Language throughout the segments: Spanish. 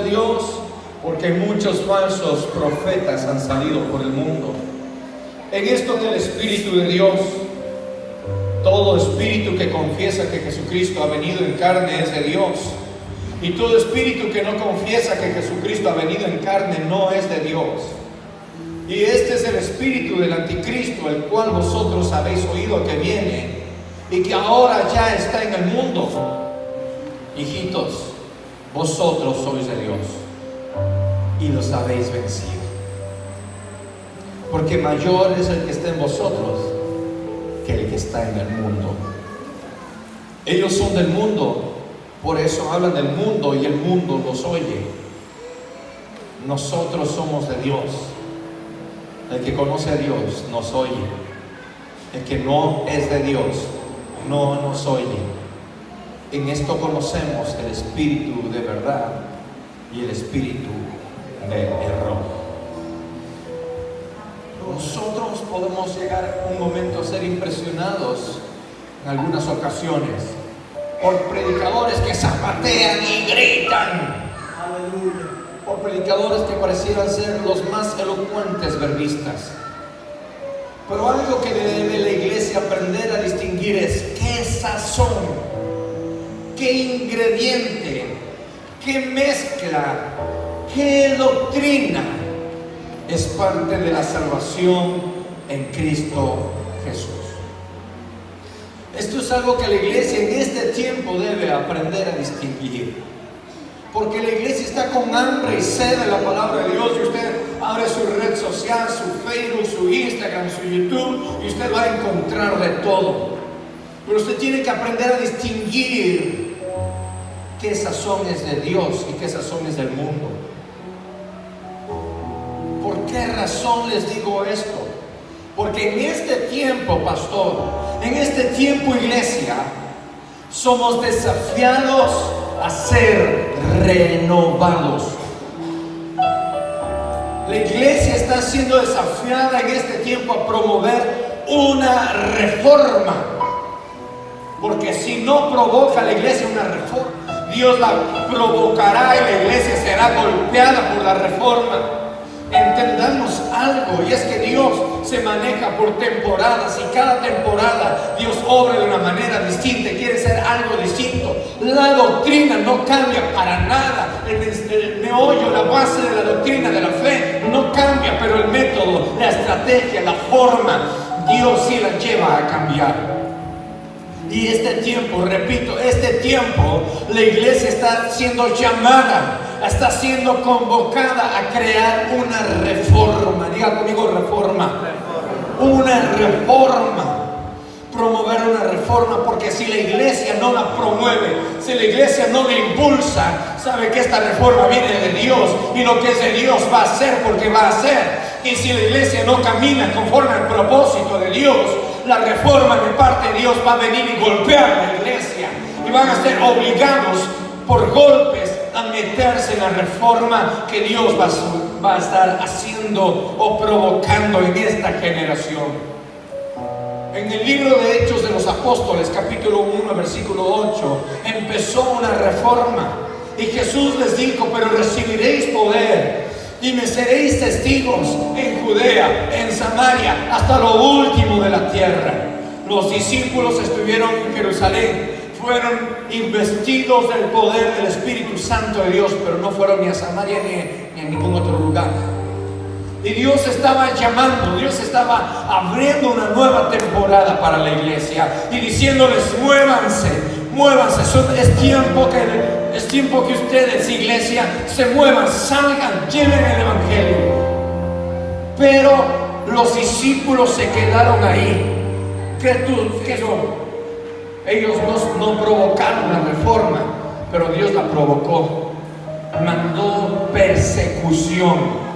de Dios? Porque muchos falsos profetas han salido por el mundo. En esto del Espíritu de Dios, todo espíritu que confiesa que Jesucristo ha venido en carne es de Dios. Y todo espíritu que no confiesa que Jesucristo ha venido en carne no es de Dios. Y este es el espíritu del anticristo, el cual vosotros habéis oído que viene y que ahora ya está en el mundo. Hijitos, vosotros sois de Dios y los habéis vencido, porque mayor es el que está en vosotros que el que está en el mundo. Ellos son del mundo, por eso hablan del mundo y el mundo los oye. Nosotros somos de Dios. El que conoce a Dios nos oye. El que no es de Dios no nos oye. En esto conocemos el espíritu de verdad y el espíritu de error. Nosotros podemos llegar en un momento a ser impresionados en algunas ocasiones por predicadores que zapatean y gritan. Aleluya. Por predicadores que parecieran ser los más elocuentes verbistas. Pero algo que debe la iglesia aprender a distinguir es qué sazón, qué ingrediente, qué mezcla, qué doctrina es parte de la salvación en Cristo Jesús. Esto es algo que la iglesia en este tiempo debe aprender a distinguir. Porque la iglesia está con hambre y sed de la palabra de Dios. Y usted abre su red social, su Facebook, su Instagram, su YouTube, y usted va a encontrar de todo. Pero usted tiene que aprender a distinguir qué sazón es de Dios y qué sazón es del mundo. ¿Por qué razón les digo esto? Porque en este tiempo, pastor, en este tiempo, iglesia, somos desafiados a ser renovados. La iglesia está siendo desafiada en este tiempo a promover una reforma, porque si no provoca la iglesia una reforma, Dios la provocará y la iglesia será golpeada por la reforma. Entendamos algo, y es que Dios se maneja por temporadas, y cada temporada Dios obra de una manera distinta, quiere ser algo distinto. La doctrina no cambia para nada, el meollo, la base de la doctrina de la fe no cambia, pero el método, la estrategia, la forma, Dios sí la lleva a cambiar. Y este tiempo, repito, este tiempo, la iglesia está siendo llamada, está siendo convocada a crear una reforma. Diga conmigo, reforma. Una reforma. Promover una reforma, porque si la iglesia no la promueve, si la iglesia no la impulsa, sabe que esta reforma viene de Dios, y lo que es de Dios va a ser porque va a ser. Y si la iglesia no camina conforme al propósito de Dios, la reforma de parte de Dios va a venir y golpear a la iglesia, y van a ser obligados por golpes a meterse en la reforma que Dios va a estar haciendo o provocando en esta generación. En el libro de Hechos de los Apóstoles, capítulo 1, versículo 8, empezó una reforma, y Jesús les dijo: pero recibiréis poder y me seréis testigos en Judea, en Samaria, hasta lo último de la tierra. Los discípulos estuvieron en Jerusalén, fueron investidos del poder del Espíritu Santo de Dios, pero no fueron ni a Samaria ni a ningún otro lugar. Y Dios estaba llamando, Dios estaba abriendo una nueva temporada para la iglesia y diciéndoles: muévanse, muévanse. Es tiempo que ustedes, iglesia, se muevan, salgan, lleven el evangelio. Pero los discípulos se quedaron ahí. ¿Qué son? Ellos no provocaron la reforma, pero Dios la provocó. Mandó persecución.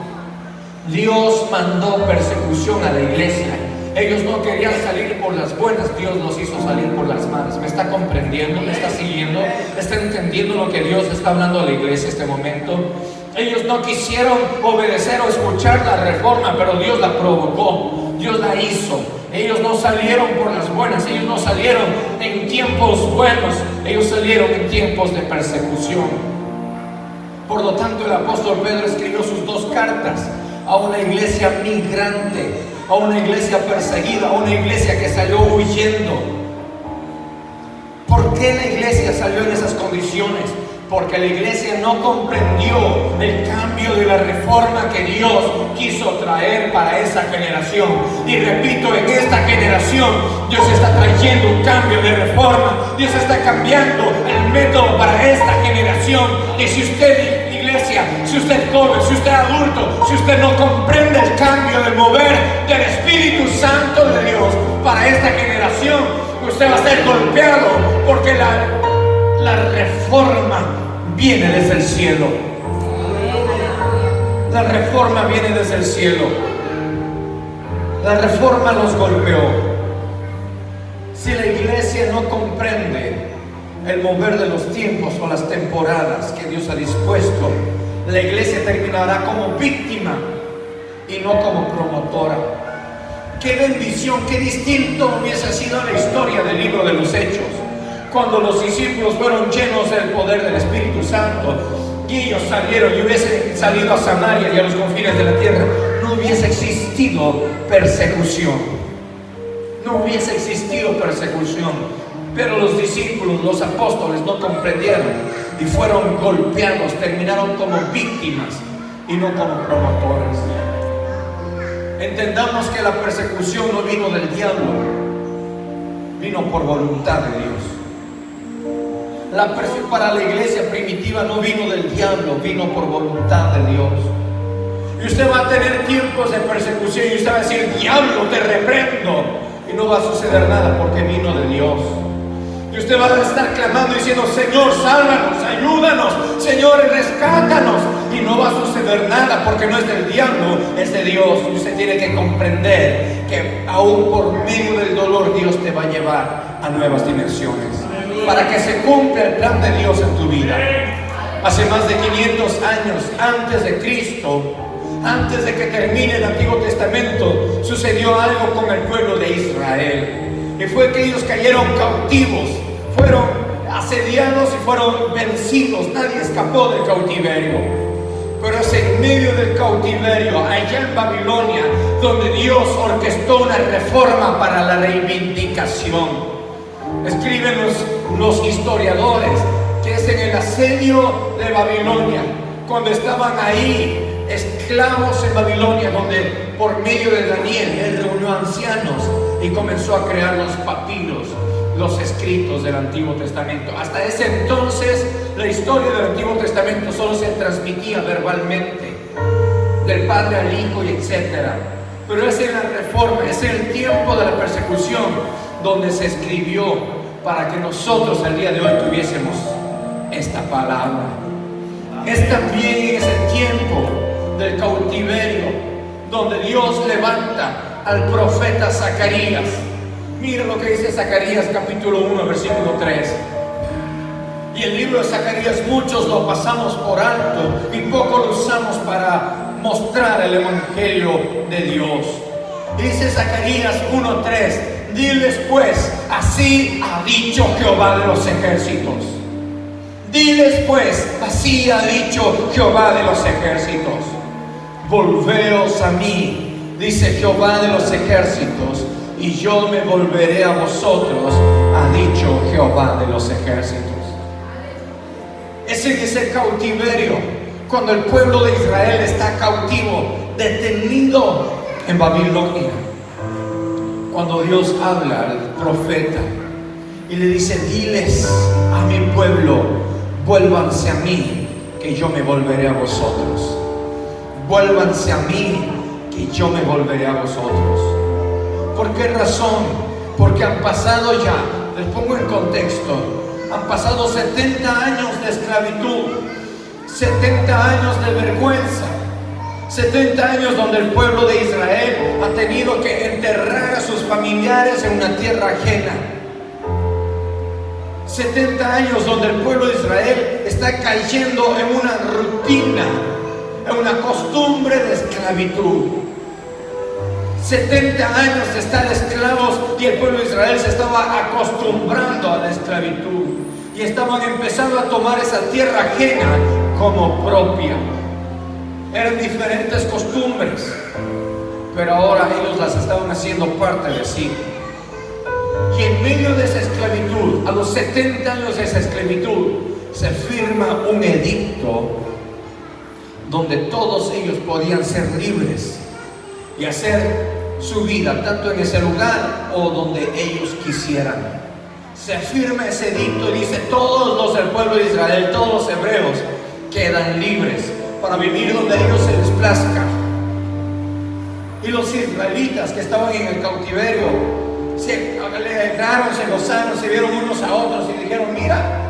Dios mandó persecución a la iglesia. Ellos no querían salir por las buenas, Dios los hizo salir por las malas. ¿Me está comprendiendo? ¿Me está siguiendo? ¿Está entendiendo lo que Dios está hablando a la iglesia en este momento? Ellos no quisieron obedecer o escuchar la reforma, pero Dios la provocó, Dios la hizo. Ellos no salieron por las buenas, ellos no salieron en tiempos buenos, ellos salieron en tiempos de persecución. Por lo tanto, el apóstol Pedro escribió sus 2 cartas a una iglesia migrante, a una iglesia perseguida, a una iglesia que salió huyendo. ¿Por qué la iglesia salió en esas condiciones? Porque la iglesia no comprendió el cambio de la reforma que Dios quiso traer para esa generación. Y repito, en esta generación Dios está trayendo un cambio de reforma. Dios está cambiando el método para esta generación. Y si usted, iglesia, si usted es joven, si usted es adulto, si usted no comprende el cambio del mover del Espíritu Santo de Dios para esta generación, usted va a ser golpeado, porque la reforma viene desde el cielo. La reforma viene desde el cielo. La reforma los golpeó. Si la iglesia no comprende el mover de los tiempos o las temporadas que Dios ha dispuesto, la iglesia terminará como víctima y no como promotora. Qué bendición, qué distinto hubiese sido la historia del libro de los Hechos, cuando los discípulos fueron llenos del poder del Espíritu Santo y ellos salieron y hubiesen salido a Samaria y a los confines de la tierra. No hubiese existido persecución. No hubiese existido persecución. Pero los discípulos, los apóstoles, no comprendieron y fueron golpeados, terminaron como víctimas y no como promotores. Entendamos que la persecución no vino del diablo, vino por voluntad de Dios. La persecución para la iglesia primitiva no vino del diablo, vino por voluntad de Dios. Y usted va a tener tiempos de persecución y usted va a decir: diablo, te reprendo, y no va a suceder nada porque vino de Dios. Y usted va a estar clamando diciendo: Señor, sálvanos, ayúdanos, Señor, rescátanos, y no va a suceder nada porque no es del diablo, es de Dios. Y usted tiene que comprender que aún por medio del dolor Dios te va a llevar a nuevas dimensiones para que se cumpla el plan de Dios en tu vida. Hace más de 500 años antes de Cristo, antes de que termine el Antiguo Testamento, sucedió algo con el pueblo de Israel, y fue que ellos cayeron cautivos, fueron asediados y fueron vencidos. Nadie escapó del cautiverio, pero es en medio del cautiverio, allá en Babilonia, donde Dios orquestó una reforma para la reivindicación. Escriben los historiadores que es en el asedio de Babilonia, cuando estaban ahí esclavos en Babilonia, donde por medio de Daniel él reunió ancianos y comenzó a crear los papiros, los escritos del Antiguo Testamento. Hasta ese entonces la historia del Antiguo Testamento solo se transmitía verbalmente, del padre al hijo y etcétera. Pero es en la reforma, es en el tiempo de la persecución donde se escribió para que nosotros al día de hoy tuviésemos esta palabra. Es también ese tiempo del cautiverio donde Dios levanta al profeta Zacarías. Mira lo que dice Zacarías capítulo 1 versículo 3. Y el libro de Zacarías muchos lo pasamos por alto y poco lo usamos para mostrar el evangelio de Dios. Dice Zacarías 1:3: diles pues, así ha dicho Jehová de los ejércitos. Diles pues, así ha dicho Jehová de los ejércitos. Volveos a mí, dice Jehová de los ejércitos, y yo me volveré a vosotros, ha dicho Jehová de los ejércitos. Ese es el cautiverio, cuando el pueblo de Israel está cautivo, detenido en Babilonia. Cuando Dios habla al profeta y le dice: diles a mi pueblo, vuélvanse a mí, que yo me volveré a vosotros. Vuélvanse a mí, que yo me volveré a vosotros. ¿Por qué razón? Porque han pasado ya, les pongo en contexto, han pasado 70 años de esclavitud, 70 años de vergüenza, 70 años donde el pueblo de Israel ha tenido que enterrar a sus familiares en una tierra ajena. 70 años donde el pueblo de Israel está cayendo en una rutina, en una costumbre de esclavitud. 70 años de estar esclavos y el pueblo de Israel se estaba acostumbrando a la esclavitud. y estaban empezando a tomar esa tierra ajena como propia. Eran diferentes costumbres, pero ahora ellos las estaban haciendo parte de sí. Y en medio de esa esclavitud, a los 70 años de esa esclavitud, se firma un edicto donde todos ellos podían ser libres y hacer su vida tanto en ese lugar o donde ellos quisieran. Se firma ese edicto y dice: todos los del pueblo de Israel, todos los hebreos quedan libres para vivir donde ellos se les plazca. Y los israelitas que estaban en el cautiverio se alegraron, se gozaron, se vieron unos a otros y dijeron: mira,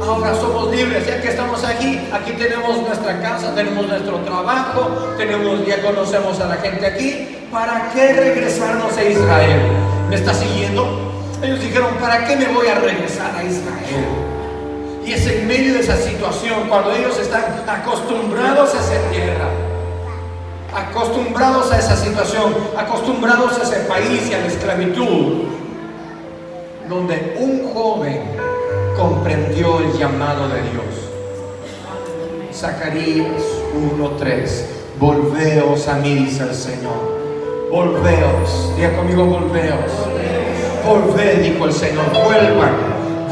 ahora somos libres, ya que estamos aquí tenemos nuestra casa, tenemos nuestro trabajo, ya conocemos a la gente aquí, ¿para qué regresarnos a Israel? ¿Me está siguiendo? Ellos dijeron: ¿para qué me voy a regresar a Israel? Y es en medio de esa situación, cuando ellos están acostumbrados a esa tierra, acostumbrados a esa situación, acostumbrados a ese país y a la esclavitud, donde un joven comprendió el llamado de Dios. Zacarías 1:3: volveos a mí, dice el Señor. Volveos, diga conmigo: volveos. Volved, dijo el Señor,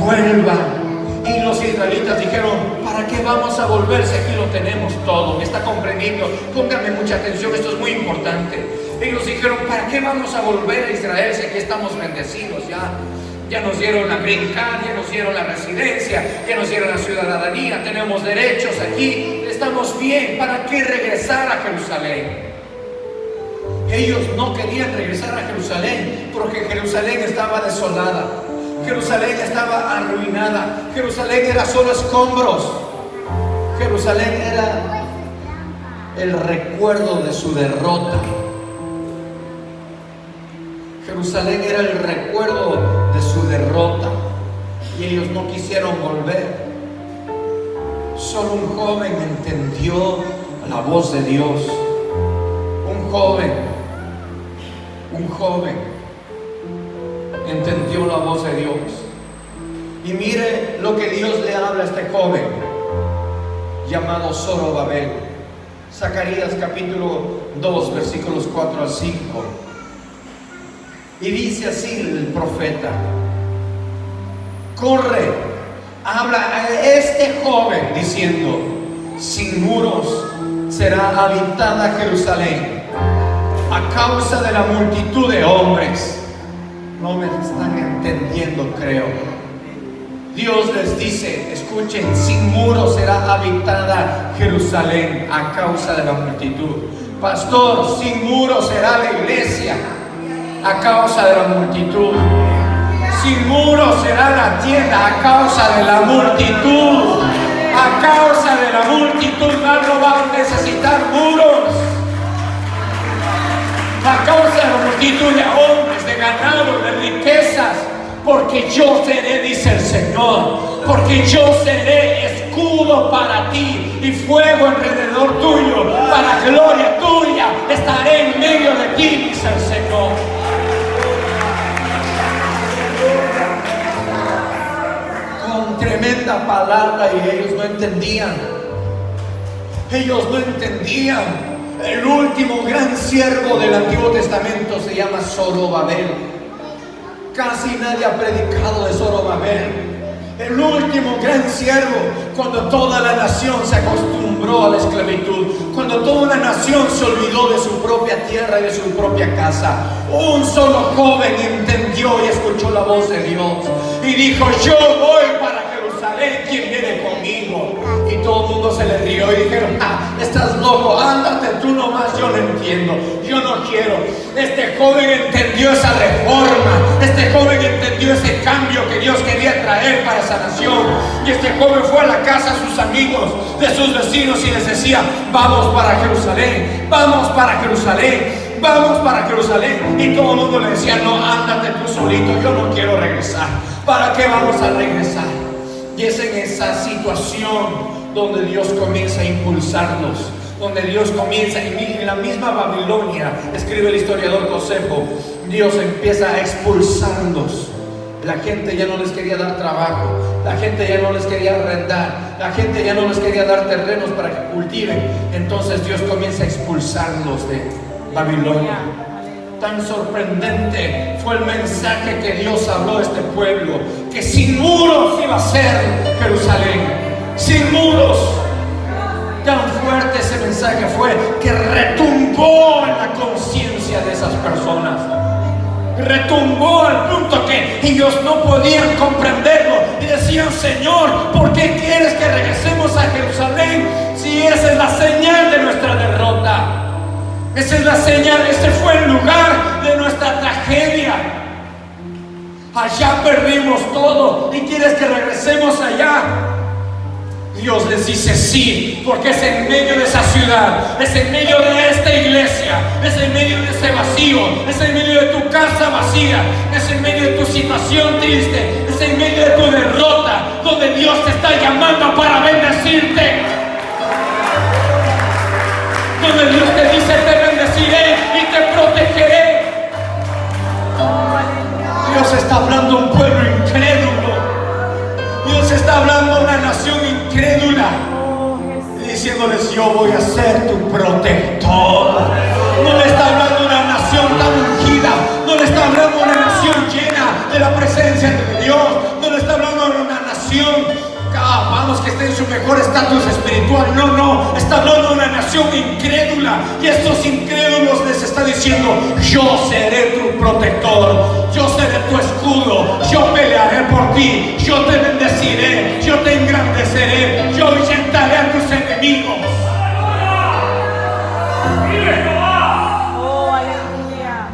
vuelvan. Y los israelitas dijeron: ¿para qué vamos a volver si aquí lo tenemos todo? ¿Me está comprendiendo? Póngame mucha atención, esto es muy importante. Ellos dijeron: ¿para qué vamos a volver a Israel si aquí estamos bendecidos? Ya nos dieron la green card, ya nos dieron la residencia, ya nos dieron la ciudadanía, tenemos derechos aquí, estamos bien. ¿Para qué regresar a Jerusalén? Ellos no querían regresar a Jerusalén porque Jerusalén estaba desolada, Jerusalén estaba arruinada, Jerusalén era solo escombros, Jerusalén era el recuerdo de su derrota, Jerusalén era el recuerdo de su derrota, y ellos no quisieron volver. Solo un joven entendió la voz de Dios. Un joven entendió la voz de Dios. Y mire lo que Dios le habla a este joven llamado Zorobabel. Zacarías capítulo 2 versículos 4 al 5. Y dice así el profeta: corre, habla a este joven diciendo: sin muros será habitada Jerusalén a causa de la multitud de hombres. No me están entendiendo, creo. Dios les dice: escuchen, sin muros será habitada Jerusalén a causa de la multitud. Pastor, sin muros será la iglesia a causa de la multitud. Sin muros será la tienda a causa de la multitud. A causa de la multitud no va a necesitar muros. A causa de la multitud de hombres, de ganado, de riquezas, porque yo seré, dice el Señor, porque yo seré escudo para ti y fuego alrededor tuyo, para gloria tuya estaré en medio de ti, dice el Señor. Con tremenda palabra, y ellos no entendían. Ellos no entendían. El último gran siervo del Antiguo Testamento se llama Zorobabel. Casi nadie ha predicado de Zorobabel. El último gran siervo, cuando toda la nación se acostumbró a la esclavitud, cuando toda una nación se olvidó de su propia tierra y de su propia casa, un solo joven entendió y escuchó la voz de Dios y dijo: yo voy para Jerusalén, ¿quién viene conmigo? Y todo el mundo se le rió y dijeron: estás loco, ándate tú nomás, yo no entiendo, yo no quiero. Este joven entendió esa reforma, este joven entendió ese cambio que Dios quería traer para esa nación, y este joven fue a la casa de sus amigos, de sus vecinos, y les decía: vamos para Jerusalén, vamos para Jerusalén, vamos para Jerusalén. Y todo el mundo le decía: no, ándate tú solito, yo no quiero regresar. ¿Para qué vamos a regresar? Y es en esa situación donde Dios comienza a impulsarnos, donde Dios comienza, y en la misma Babilonia, escribe el historiador Josefo, Dios empieza a expulsarnos La gente ya no les quería dar trabajo, la gente ya no les quería arrendar, la gente ya no les quería dar terrenos para que cultiven. Entonces Dios comienza a expulsarlos de Babilonia. Tan sorprendente fue el mensaje que Dios habló a este pueblo, que sin muros iba a ser Jerusalén, sin muros. Tan fuerte ese mensaje fue que retumbó en la conciencia de esas personas. Retumbó al punto que ellos no podían comprenderlo y decían: Señor, ¿por qué quieres que regresemos a Jerusalén si esa es la señal de nuestra derrota? Esa es la señal, ese fue el lugar de nuestra tragedia. Allá perdimos todo y quieres que regresemos allá. Dios les dice sí, porque es en medio de esa ciudad, es en medio de esta iglesia, es en medio de ese vacío, es en medio de tu casa vacía, es en medio de tu situación triste, es en medio de tu derrota, donde Dios te está llamando para bendecirte, donde Dios te dice: te bendeciré y te protegeré. Dios está hablando a un pueblo incrédulo. Dios está hablando a una nación incrédula y diciéndoles: yo voy a ser tu protector. No le está hablando a una nación tan ungida, no le está hablando a una nación llena de la presencia de Dios, no le está hablando a una nación vamos, que esté en su mejor estatus espiritual. No, está hablando a una nación incrédula, y estos incrédulos les está diciendo: yo seré tu protector, yo seré tu escudo, yo pelearé por ti, yo te bendeciré, yo te engrandeceré, yo ahuyentaré a tus enemigos.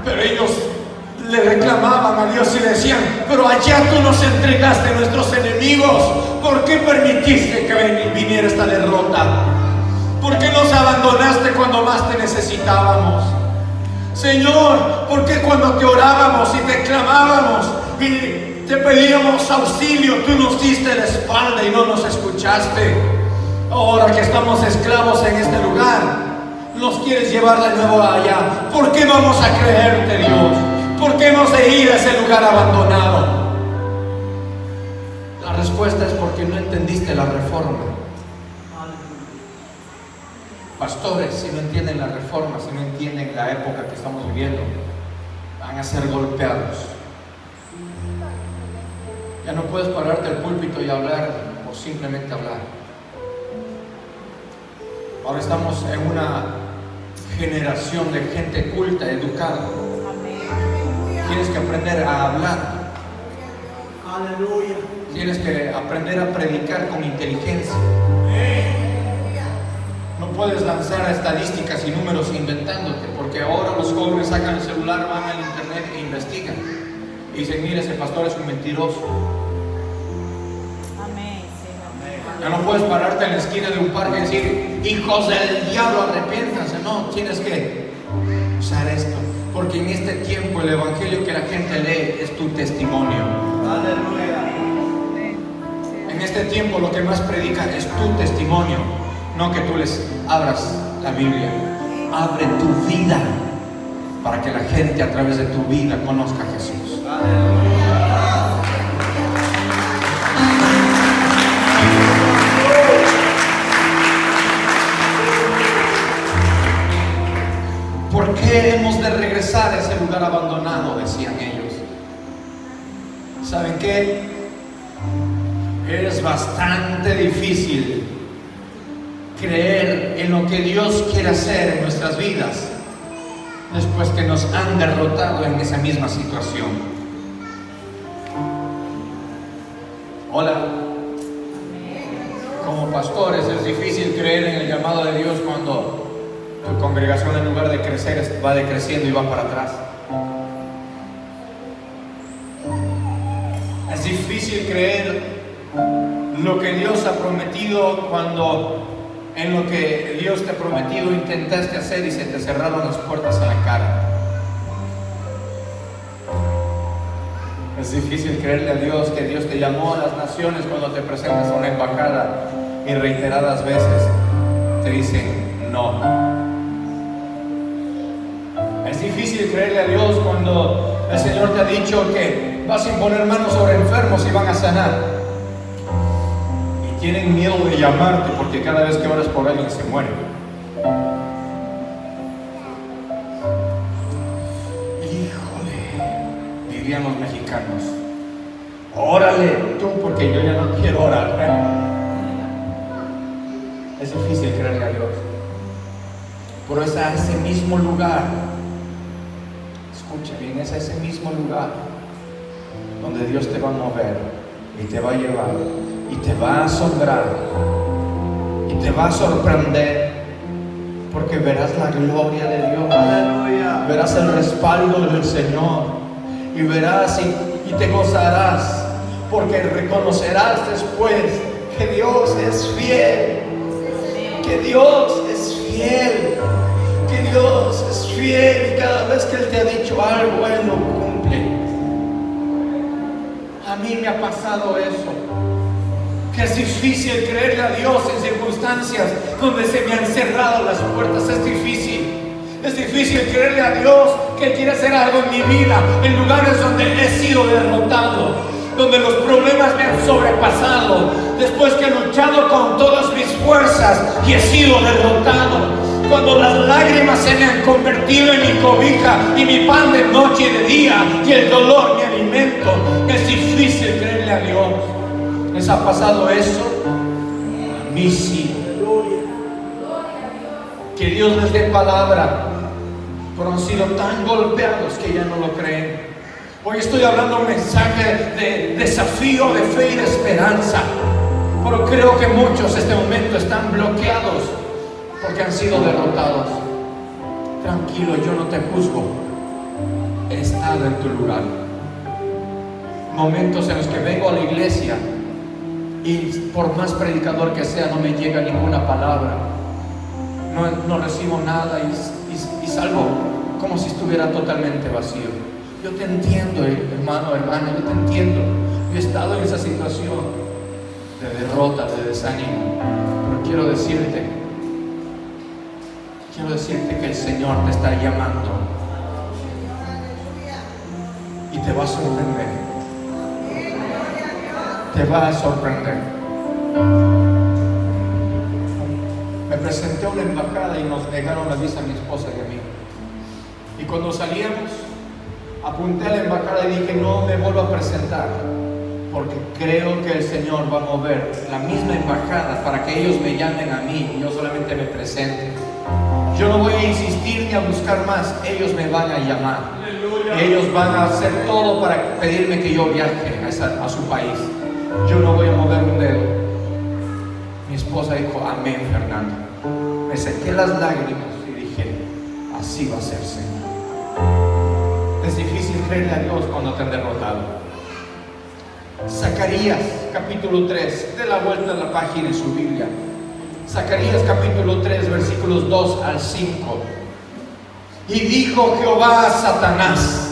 Pero ellos le reclamaban a Dios y le decían: pero allá tú nos entregaste a nuestros enemigos, ¿por qué permitiste que viniera esta derrota? ¿Por qué nos abandonaste cuando más te necesitábamos? Señor, ¿por qué cuando te orábamos y te clamábamos y te pedíamos auxilio, tú nos diste la espalda y no nos escuchaste? Ahora que estamos esclavos en este lugar, nos quieres llevar de nuevo allá. ¿Por qué vamos a creerte, Dios? ¿Por qué hemos de ir a ese lugar abandonado? La respuesta es porque no entendiste la reforma. Pastores, si no entienden la reforma, si no entienden la época que estamos viviendo, van a ser golpeados. Ya no puedes pararte al púlpito y hablar, o simplemente hablar. Ahora estamos en una generación de gente culta, educada. Tienes que aprender a hablar. Aleluya. Tienes que aprender a predicar con inteligencia. No puedes lanzar estadísticas y números inventándote, porque ahora los jóvenes sacan el celular, van al internet e investigan y dicen: mire, ese pastor es un mentiroso. Amén. Ya no puedes pararte en la esquina de un parque y decir: hijos del diablo, arrepiéntanse. No, tienes que usar esto, porque en este tiempo el evangelio que la gente lee es tu testimonio. Aleluya. En este tiempo lo que más predican es tu testimonio, no que tú les abras la Biblia. Abre tu vida para que la gente a través de tu vida conozca a Jesús. ¿Por qué hemos de regresar a ese lugar abandonado?, decían ellos. ¿Saben qué? Es bastante difícil creer en lo que Dios quiere hacer en nuestras vidas después que nos han derrotado en esa misma situación. Hola. Como pastores es difícil creer en el llamado de Dios cuando tu congregación, en lugar de crecer, va decreciendo y va para atrás. Es difícil creer lo que Dios ha prometido cuando en lo que Dios te ha prometido intentaste hacer y se te cerraron las puertas en la cara. Es difícil creerle a Dios que Dios te llamó a las naciones cuando te presentas a una embajada y reiteradas veces te dicen no. Es difícil creerle a Dios cuando el Señor te ha dicho que vas a imponer manos sobre enfermos y van a sanar. Y tienen miedo de llamarte porque cada vez que oras por alguien se muere. Híjole, dirían los mexicanos, órale tú porque yo ya no quiero orar. Es difícil creerle a Dios. Pero es a ese mismo lugar, escucha bien, es a ese mismo lugar donde Dios te va a mover y te va a llevar y te va a asombrar y te va a sorprender, porque verás la gloria de Dios. Aleluya. Verás el respaldo del Señor y verás y te gozarás, porque reconocerás después que Dios es fiel, que Dios es fiel, que Dios es fiel, y cada vez que Él te ha dicho algo, Él lo cumple. A mí me ha pasado eso, que es difícil creerle a Dios en circunstancias donde se me han cerrado las puertas. Es difícil creerle a Dios que Él quiere hacer algo en mi vida, en lugares donde he sido derrotado, donde los problemas me han sobrepasado, después que he luchado con todas mis fuerzas y he sido derrotado. Cuando las lágrimas se me han convertido en mi cobija y mi pan de noche y de día, y el dolor mi alimento, es difícil creerle a Dios. ¿Les ha pasado eso? A mí sí. Que Dios les dé palabra, pero han sido tan golpeados que ya no lo creen. Hoy estoy hablando un mensaje de desafío, de fe y de esperanza, pero creo que muchos en este momento están bloqueados porque han sido derrotados. Tranquilo, yo no te juzgo. He estado en tu lugar. Momentos en los que vengo a la iglesia y por más predicador que sea, no me llega ninguna palabra, no recibo nada y salgo como si estuviera totalmente vacío. Yo te entiendo, hermano, hermana, yo te entiendo. Yo he estado en esa situación de derrota, de desánimo, pero quiero decirte que el Señor te está llamando y te va a sorprender. Te va a sorprender. Me presenté a una embajada y nos negaron la visa a mi esposa y a mí. Y cuando salíamos, apunté a la embajada y dije, no me vuelvo a presentar, porque creo que el Señor va a mover la misma embajada para que ellos me llamen a mí y yo solamente me presente. Yo no voy a insistir ni a buscar más, ellos me van a llamar. Aleluya. Ellos van a hacer todo para pedirme que yo viaje a su país. Yo no voy a mover un dedo. Mi esposa dijo, amén, Fernando. Me sequé las lágrimas y dije, así va a ser, Señor. Es difícil creerle a Dios cuando te han derrotado. Zacarías capítulo 3, dé la vuelta a la página en su Biblia. Zacarías capítulo 3, versículos 2 al 5. Y dijo Jehová a Satanás,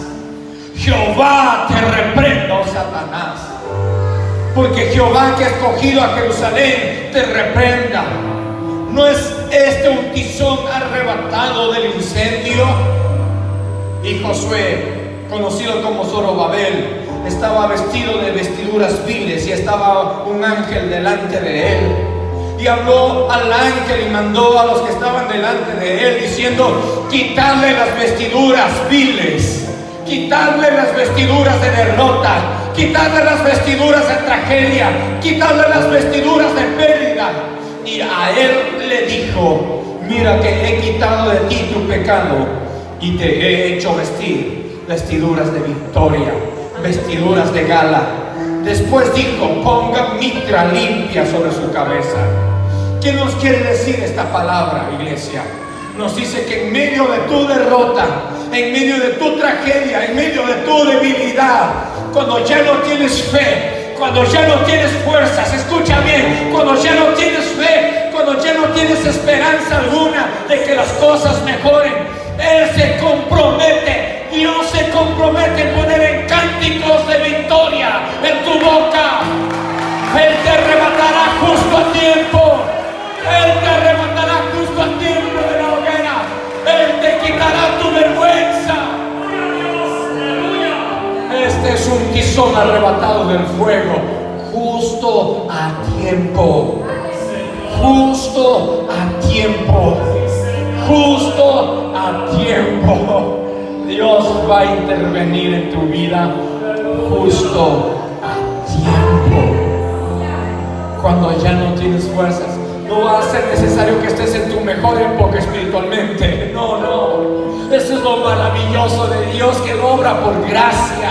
Jehová te reprenda, oh Satanás, porque Jehová que ha escogido a Jerusalén te reprenda. ¿No es este un tizón arrebatado del incendio? Y Josué, conocido como Zorobabel, estaba vestido de vestiduras viles y estaba un ángel delante de él. Y habló al ángel y mandó a los que estaban delante de él, diciendo, quitadle las vestiduras viles, quitadle las vestiduras de derrota, quitadle las vestiduras de tragedia, quitadle las vestiduras de pérdida. Y a él le dijo, mira que he quitado de ti tu pecado y te he hecho vestir vestiduras de victoria, vestiduras de gala. Después dijo, ponga mitra limpia sobre su cabeza. ¿Qué nos quiere decir esta palabra, iglesia? Nos dice que en medio de tu derrota, en medio de tu tragedia, en medio de tu debilidad, cuando ya no tienes fe, cuando ya no tienes fuerzas, escucha bien, cuando ya no tienes fe, cuando ya no tienes esperanza alguna de que las cosas mejoren, Él se compromete, Dios se compromete en poner en cánticos de victoria en tu boca. Él te arrebatará justo a tiempo. Él te arrebatará justo a tiempo de la hoguera. Él te quitará tu vergüenza. Este Este es un tizón arrebatado del fuego, justo a tiempo. Justo a tiempo. Justo a tiempo. Dios va a intervenir en tu vida justo a tiempo. Cuando ya no tienes fuerzas, no va a ser necesario que estés en tu mejor época espiritualmente. No, no. Eso es lo maravilloso de Dios, que Él obra por gracia.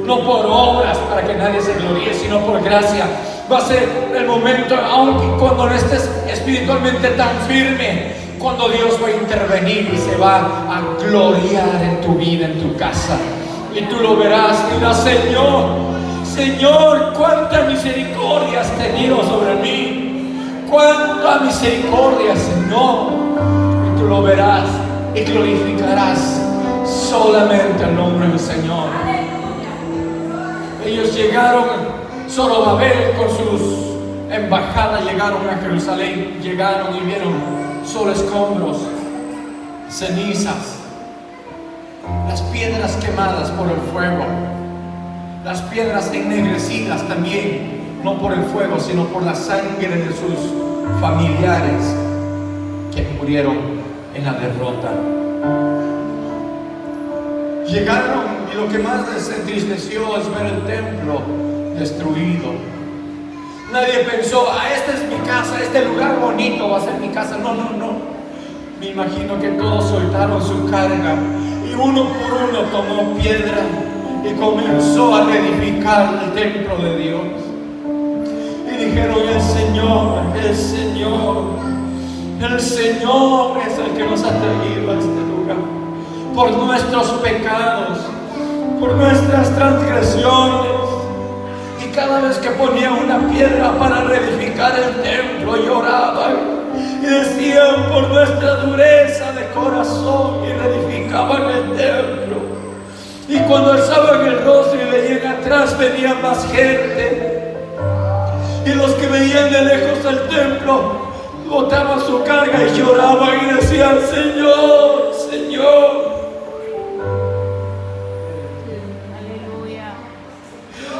No por obras para que nadie se gloríe, sino por gracia. Va a ser el momento, aunque cuando no estés espiritualmente tan firme, cuando Dios va a intervenir y se va a gloriar en tu vida, en tu casa. Y tú lo verás y dirás: Señor, Señor, cuánta misericordia has tenido sobre mí. Cuánta misericordia, Señor. Y tú lo verás y glorificarás solamente el nombre del Señor. Ellos llegaron, Zorobabel con sus embajadas llegaron a Jerusalén, llegaron y vieron solo escombros, cenizas, las piedras quemadas por el fuego, las piedras ennegrecidas también, no por el fuego, sino por la sangre de sus familiares que murieron en la derrota. Llegaron y lo que más les entristeció es ver el templo destruido. Nadie pensó: esta es mi casa, este lugar bonito va a ser mi casa. No, no, no. Me imagino que todos soltaron su carga y uno por uno tomó piedra y comenzó a reedificar el templo de Dios. Y dijeron: el Señor, el Señor, el Señor es el que nos ha traído a este lugar. Por nuestros pecados, por nuestras transgresiones. Y cada vez que ponía una piedra para reedificar el templo, lloraban y decían: por nuestra dureza de corazón, y reedificaban el templo. Y cuando alzaban el rostro y veían atrás, venía más gente. Y los que veían de lejos el templo botaban su carga y lloraban y decían: Señor, Señor.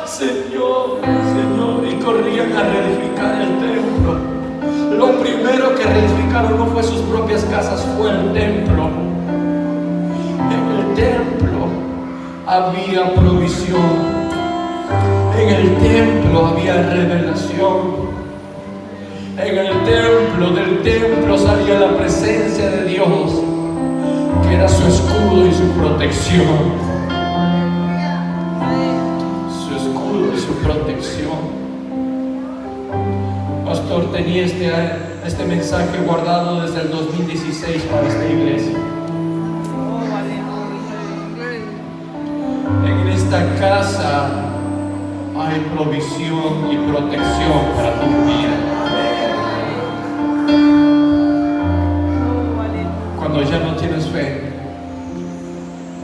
Señor, Señor, y corrían a reedificar el templo. Lo primero que reedificaron no fue sus propias casas, fue el templo. En el templo había provisión, en el templo había revelación, en el templo, del templo salía la presencia de Dios, que era su escudo y su protección. Protección. Pastor, tenía este mensaje guardado desde el 2016 para esta iglesia. En esta casa hay provisión y protección para tu vida. Cuando ya no tienes fe,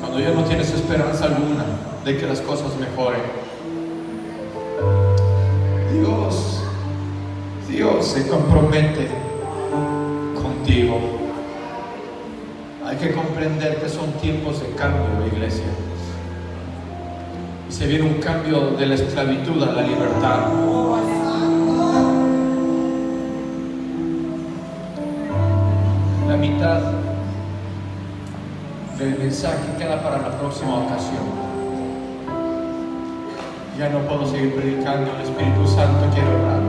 cuando ya no tienes esperanza alguna de que las cosas mejoren, Dios se compromete contigo. Hay que comprender que son tiempos de cambio, iglesia. Y se viene un cambio de la esclavitud a la libertad. La mitad del mensaje queda para la próxima ocasión. Ya no puedo seguir predicando, el Espíritu Santo quiere orar.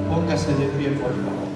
Póngase de pie, por favor.